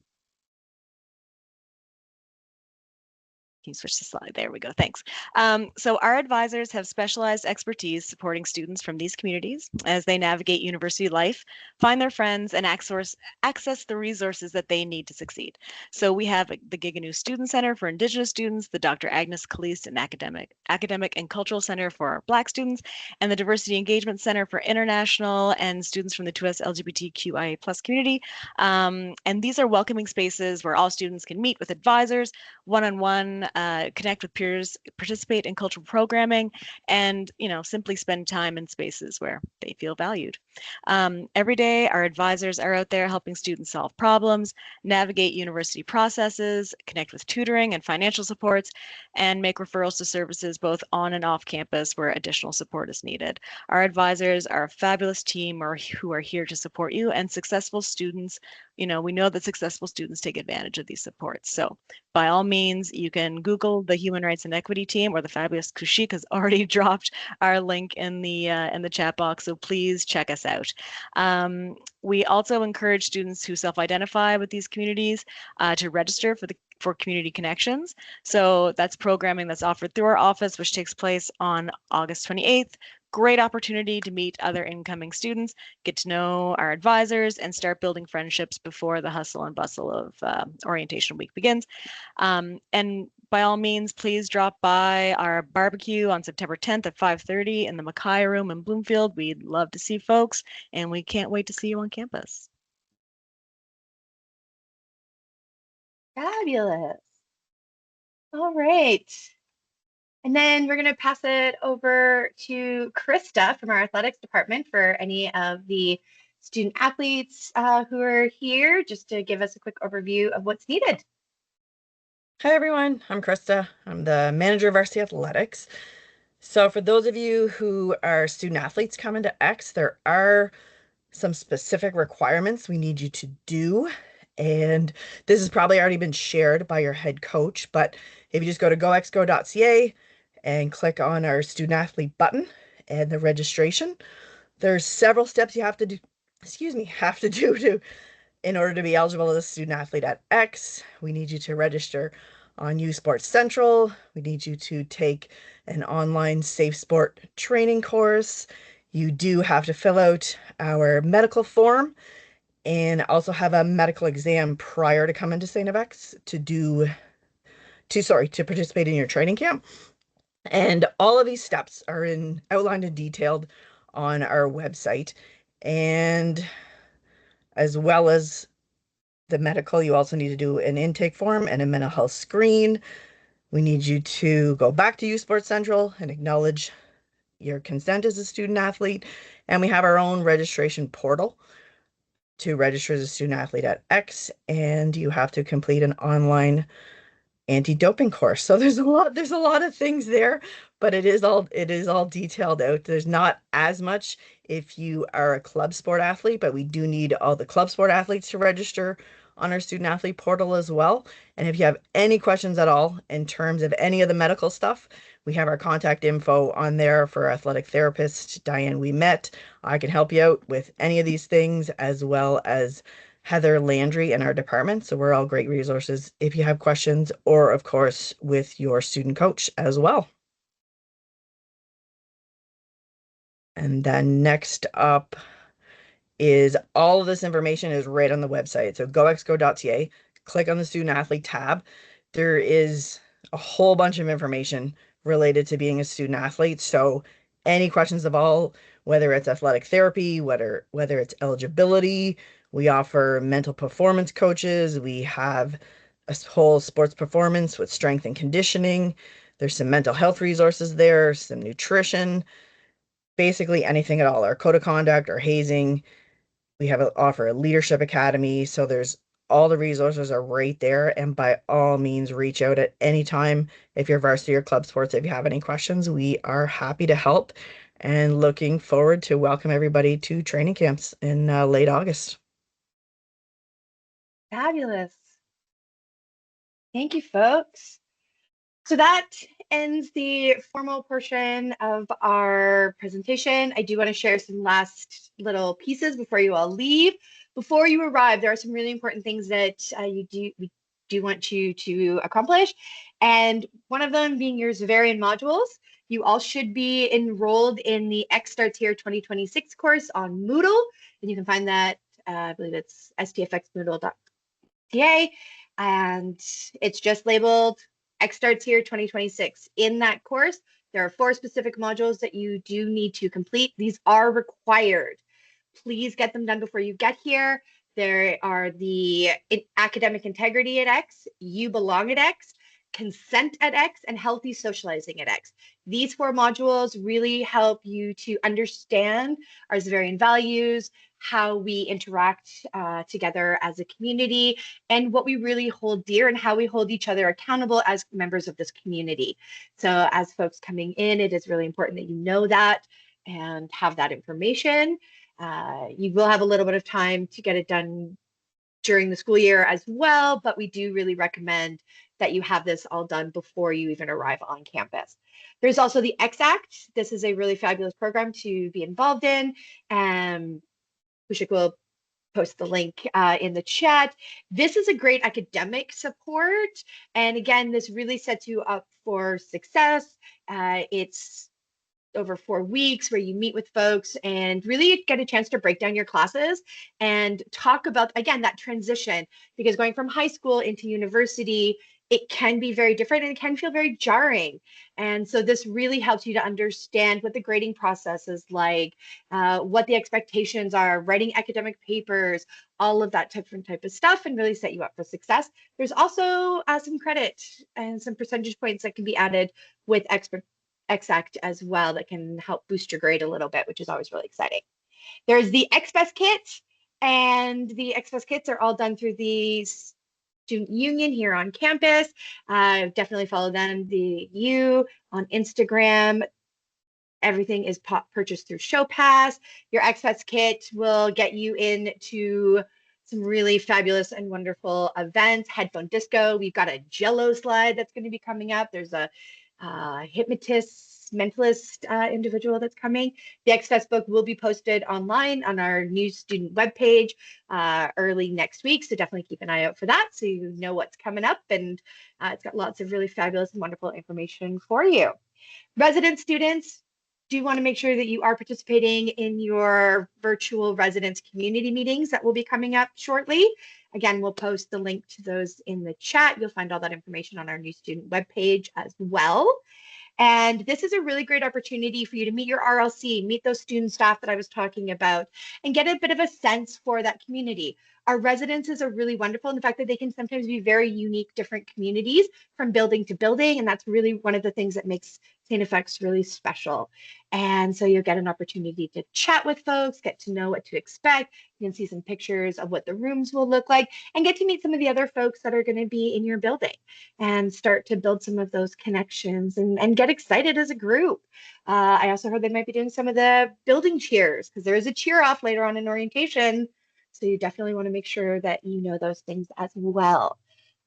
Can you switch the slide? There we go. Thanks. So our advisors have specialized expertise supporting students from these communities as they navigate university life, find their friends, and access the resources that they need to succeed. So we have the Giganu Student Center for Indigenous students, the Dr. Agnes Caliste and Academic and Cultural Center for our Black students, and the Diversity Engagement Center for international and students from the 2S LGBTQIA+ community. And these are welcoming spaces where all students can meet with advisors, one-on-one, connect with peers, participate in cultural programming, and simply spend time in spaces where they feel valued. Every day, our advisors are out there helping students solve problems, navigate university processes, connect with tutoring and financial supports, and make referrals to services both on and off campus where additional support is needed. Our advisors are a fabulous team who are here to support you, and successful students, we know that successful students take advantage of these supports. So by all means, you can Google the Human Rights and Equity team, or the fabulous Kushik has already dropped our link in the chat box. So please check us out. We also encourage students who self-identify with these communities to register for community connections. So that's programming that's offered through our office, which takes place on August 28th. Great opportunity to meet other incoming students, get to know our advisors, and start building friendships before the hustle and bustle of orientation week begins. And by all means, please drop by our barbecue on September 10th at 5:30 in the Mackay Room in Bloomfield. We'd love to see folks, and we can't wait to see you on campus. Fabulous. All right. And then we're going to pass it over to Krista from our athletics department for any of the student athletes who are here, just to give us a quick overview of what's needed. Hi everyone, I'm Krista. I'm the manager of Varsity Athletics. So for those of you who are student athletes coming to X, there are some specific requirements we need you to do. And this has probably already been shared by your head coach, but if you just go to goexco.ca and click on our student athlete button and the registration, there's several steps you have to do, in order to be eligible as a student athlete at X. We need you to register on U Sports Central. We need you to take an online safe sport training course. You do have to fill out our medical form and also have a medical exam prior to coming to StFX to participate in your training camp. And all of these steps are outlined and detailed on our website. And as well as the medical, you also need to do an intake form and a mental health screen. We need you to go back to U Sports Central and acknowledge your consent as a student athlete. And we have our own registration portal to register as a student athlete at X, and you have to complete an online anti-doping course. So there's a lot of things there, but it is all detailed out. There's not as much if you are a club sport athlete, but we do need all the club sport athletes to register on our student athlete portal as well. And if you have any questions at all in terms of any of the medical stuff, we have our contact info on there for our athletic therapist, Diane we met. I can help you out with any of these things, as well as Heather Landry in our department. So we're all great resources if you have questions, or of course with your student coach as well. And then next up is all of this information is right on the website. So goexco.ca, click on the student athlete tab. There is a whole bunch of information related to being a student athlete. So any questions of all, whether it's athletic therapy, whether it's eligibility, we offer mental performance coaches. We have a whole sports performance with strength and conditioning. There's some mental health resources there, some nutrition, basically anything at all. Our code of conduct, our hazing. We offer a leadership academy. So there's all the resources are right there. And by all means, reach out at any time. If you're varsity or club sports, if you have any questions, we are happy to help, and looking forward to welcome everybody to training camps in late August. Fabulous. Thank you, folks. So that ends the formal portion of our presentation. I do want to share some last little pieces before you all leave. Before you arrive, there are some really important things that we do want you to accomplish. And one of them being your Zavarian modules. You all should be enrolled in the X Starts Here 2026 course on Moodle. And you can find that, I believe it's stfxmoodle.ca. And it's just labeled X Starts Here 2026. In that course, there are 4 specific modules that you do need to complete. These are required. Please get them done before you get here. There are the academic integrity at X, you belong at X, consent at X, and healthy socializing at X. These 4 modules really help you to understand our Zavarian values, how we interact together as a community, and what we really hold dear, and how we hold each other accountable as members of this community. So as folks coming in, it is really important that you know that and have that information. You will have a little bit of time to get it done during the school year as well, but we do really recommend that you have this all done before you even arrive on campus. There's also the X Act. This is a really fabulous program to be involved in. Kushik will post the link in the chat. This is a great academic support. And again, this really sets you up for success. It's over 4 weeks where you meet with folks and really get a chance to break down your classes and talk about, again, that transition, because going from high school into university, it can be very different and it can feel very jarring. And so this really helps you to understand what the grading process is like, what the expectations are, writing academic papers, all of that different type of stuff, and really set you up for success. There's also some credit and some percentage points that can be added with X-Act as well that can help boost your grade a little bit, which is always really exciting. There's the XBest kit, and the XBest kits are all done through the Student Union here on campus. Definitely follow them, the U on Instagram. Everything is purchased through ShowPass. Your XFest kit will get you into some really fabulous and wonderful events. Headphone disco. We've got a Jello slide that's going to be coming up. There's a hypnotist, mentalist individual that's coming. The XFest book will be posted online on our new student webpage early next week. So definitely keep an eye out for that so you know what's coming up. And it's got lots of really fabulous and wonderful information for you. Resident students, do want to make sure that you are participating in your virtual residence community meetings that will be coming up shortly. Again, we'll post the link to those in the chat. You'll find all that information on our new student webpage as well. And this is a really great opportunity for you to meet your RLC, meet those student staff that I was talking about, and get a bit of a sense for that community. Our residences are really wonderful in the fact that they can sometimes be very unique, different communities from building to building. And that's really one of the things that makes StFX really special. And so you'll get an opportunity to chat with folks, get to know what to expect. You can see some pictures of what the rooms will look like and get to meet some of the other folks that are going to be in your building and start to build some of those connections and get excited as a group. I also heard they might be doing some of the building cheers because there is a cheer off later on in orientation. So you definitely want to make sure that you know those things as well.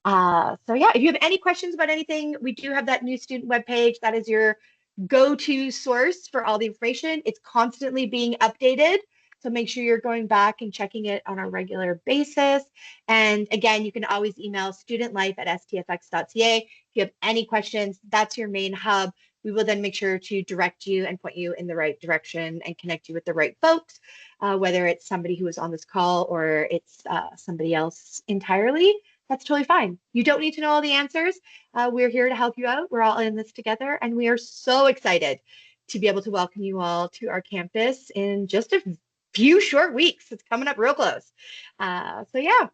So yeah, if you have any questions about anything, we do have that new student webpage. That is your go-to source for all the information. It's constantly being updated. So make sure you're going back and checking it on a regular basis. And again, you can always email studentlife@stfx.ca. If you have any questions, that's your main hub. We will then make sure to direct you and point you in the right direction and connect you with the right folks, whether it's somebody who is on this call or it's somebody else entirely. That's totally fine. You don't need to know all the answers. We're here to help you out. We're all in this together, and we are so excited to be able to welcome you all to our campus in just a few short weeks. It's coming up real close. So yeah,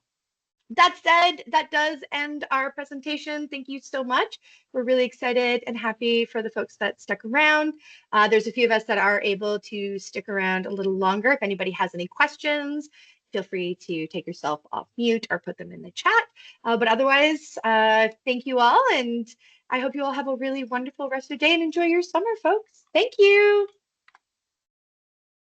that said, that does end our presentation. Thank you so much. We're really excited and happy for the folks that stuck around. There's a few of us that are able to stick around a little longer. If anybody has any questions, feel free to take yourself off mute or put them in the chat. But otherwise, thank you all. And I hope you all have a really wonderful rest of the day and enjoy your summer, folks. Thank you.